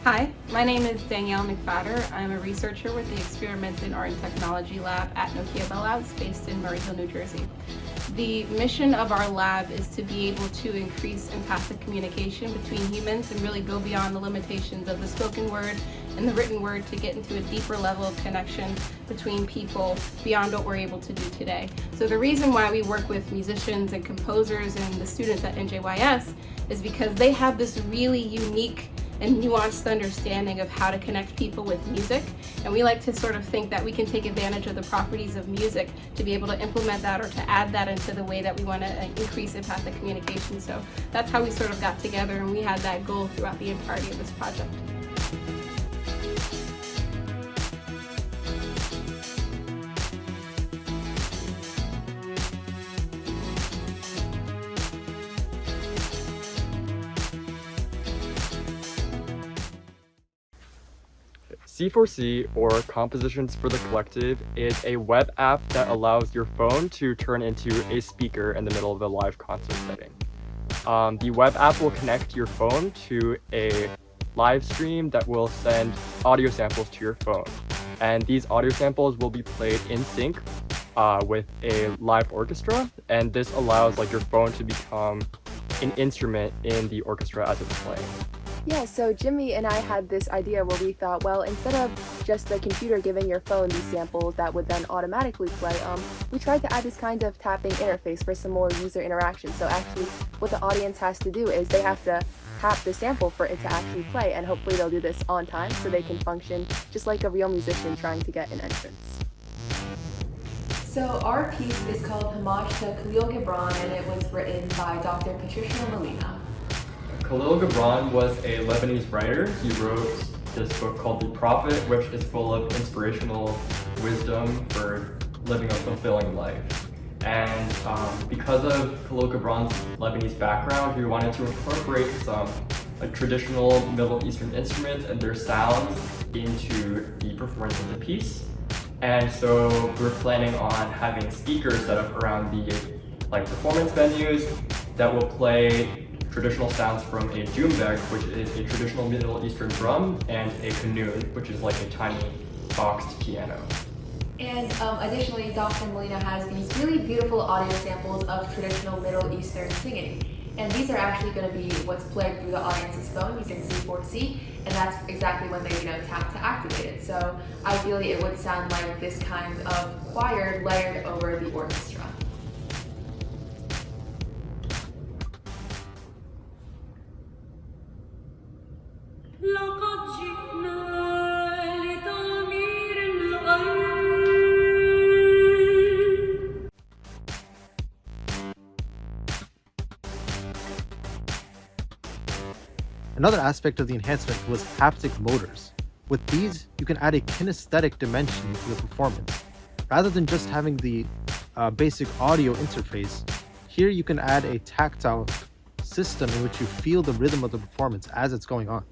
Hi, my name is Danielle McFadder. I'm a researcher with the Experiments in Art and Technology Lab at Nokia Bell Labs, based in Murray Hill, New Jersey. The mission of our lab is to be able to increase empathic communication between humans and really go beyond the limitations of the spoken word and the written word to get into a deeper level of connection between people beyond what we're able to do today. So the reason why we work with musicians and composers and the students at NJYS is because they have this really unique and nuanced understanding of how to connect people with music. And we like to sort of think that we can take advantage of the properties of music to be able to implement that or to add that into the way that we want to increase empathic communication. So that's how we sort of got together, and we had that goal throughout the entirety of this project. C4C, or Compositions for the Collective, is a web app that allows your phone to turn into a speaker in the middle of a live concert setting. The web app will connect your phone to a live stream that will send audio samples to your phone. And these audio samples will be played in sync with a live orchestra, and this allows your phone to become an instrument in the orchestra as it's playing. Yeah, so Jimmy and I had this idea where we thought, well, instead of just the computer giving your phone these samples that would then automatically play, we tried to add this kind of tapping interface for some more user interaction. So actually, what the audience has to do is they have to tap the sample for it to actually play, and hopefully they'll do this on time so they can function just like a real musician trying to get an entrance. So our piece is called Homage to Khalil Gibran, and it was written by Dr. Patricia Molina. Khalil Gibran was a Lebanese writer. He wrote this book called The Prophet, which is full of inspirational wisdom for living a fulfilling life. And because of Khalil Gibran's Lebanese background, we wanted to incorporate some traditional Middle Eastern instruments and their sounds into the performance of the piece. And so we're planning on having speakers set up around the performance venues that will play traditional sounds from a doumbek, which is a traditional Middle Eastern drum, and a qanun, which is like a tiny boxed piano. And additionally, Dr. Molina has these really beautiful audio samples of traditional Middle Eastern singing. And these are actually going to be what's played through the audience's phone using C4C, and that's exactly when they tap to activate it. So ideally it would sound like this kind of choir layered over the orchestra. Another aspect of the enhancement was haptic motors. With these, you can add a kinesthetic dimension to the performance. Rather than just having the basic audio interface, here you can add a tactile system in which you feel the rhythm of the performance as it's going on.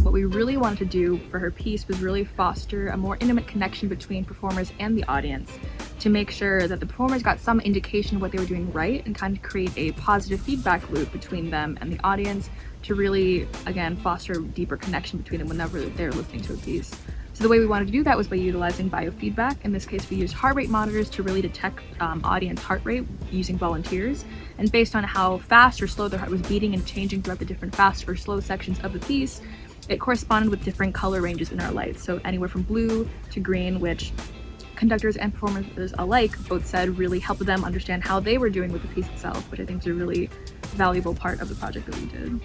What we really wanted to do for her piece was really foster a more intimate connection between performers and the audience to make sure that the performers got some indication of what they were doing right and kind of create a positive feedback loop between them and the audience to really, again, foster a deeper connection between them whenever they're listening to a piece. So the way we wanted to do that was by utilizing biofeedback. In this case, we used heart rate monitors to really detect audience heart rate using volunteers. And based on how fast or slow their heart was beating and changing throughout the different fast or slow sections of the piece, it corresponded with different color ranges in our lights. So anywhere from blue to green, which conductors and performers alike both said really helped them understand how they were doing with the piece itself, which I think is a really valuable part of the project that we did.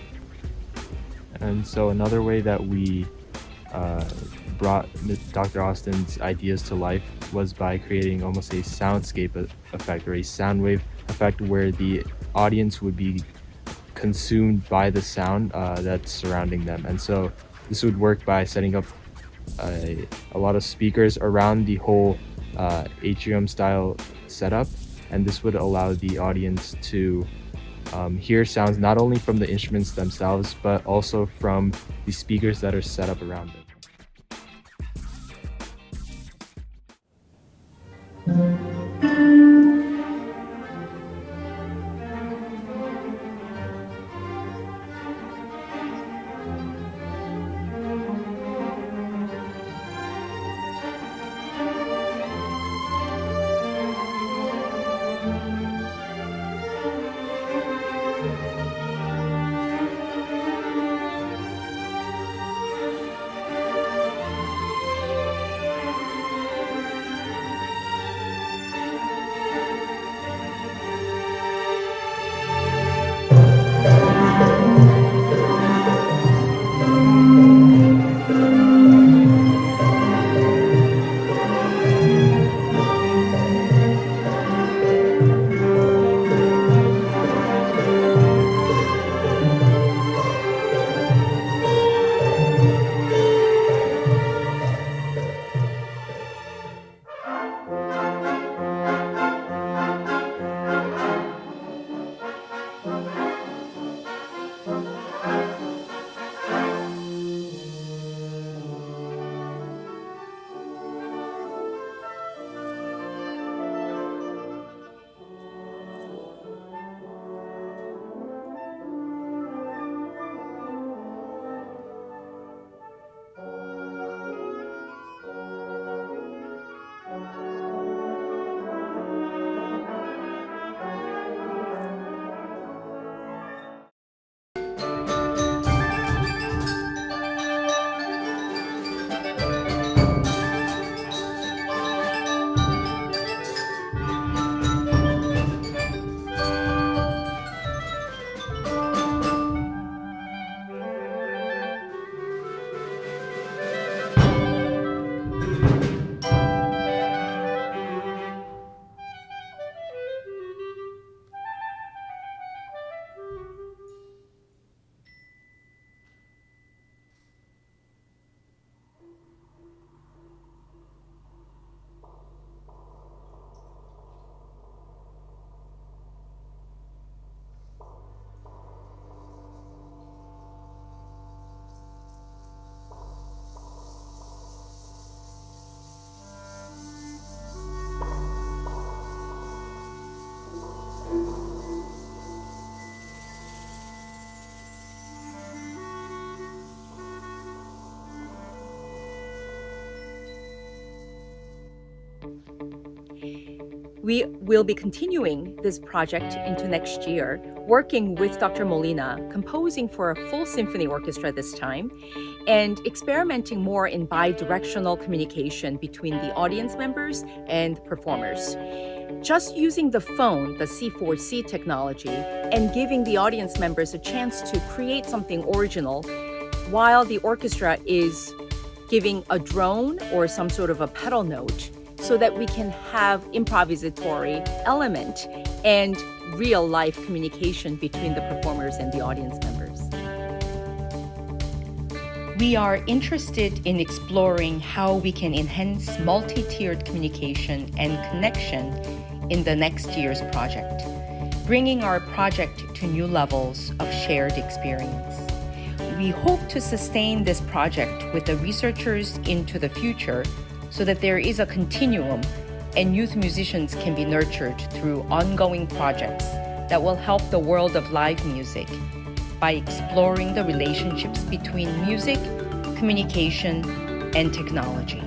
And so another way that we brought Dr. Austin's ideas to life was by creating almost a soundscape effect, or a sound wave effect, where the audience would be consumed by the sound that's surrounding them. And so this would work by setting up a lot of speakers around the whole atrium style setup, and this would allow the audience to hear sounds not only from the instruments themselves but also from the speakers that are set up around them. We will be continuing this project into next year, working with Dr. Molina, composing for a full symphony orchestra this time, and experimenting more in bi-directional communication between the audience members and performers. Just using the phone, the C4C technology, and giving the audience members a chance to create something original while the orchestra is giving a drone or some sort of a pedal note, so that we can have improvisatory element and real life communication between the performers and the audience members. We are interested in exploring how we can enhance multi-tiered communication and connection in the next year's project, bringing our project to new levels of shared experience. We hope to sustain this project with the researchers into the future, so that there is a continuum and youth musicians can be nurtured through ongoing projects that will help the world of live music by exploring the relationships between music, communication, and technology.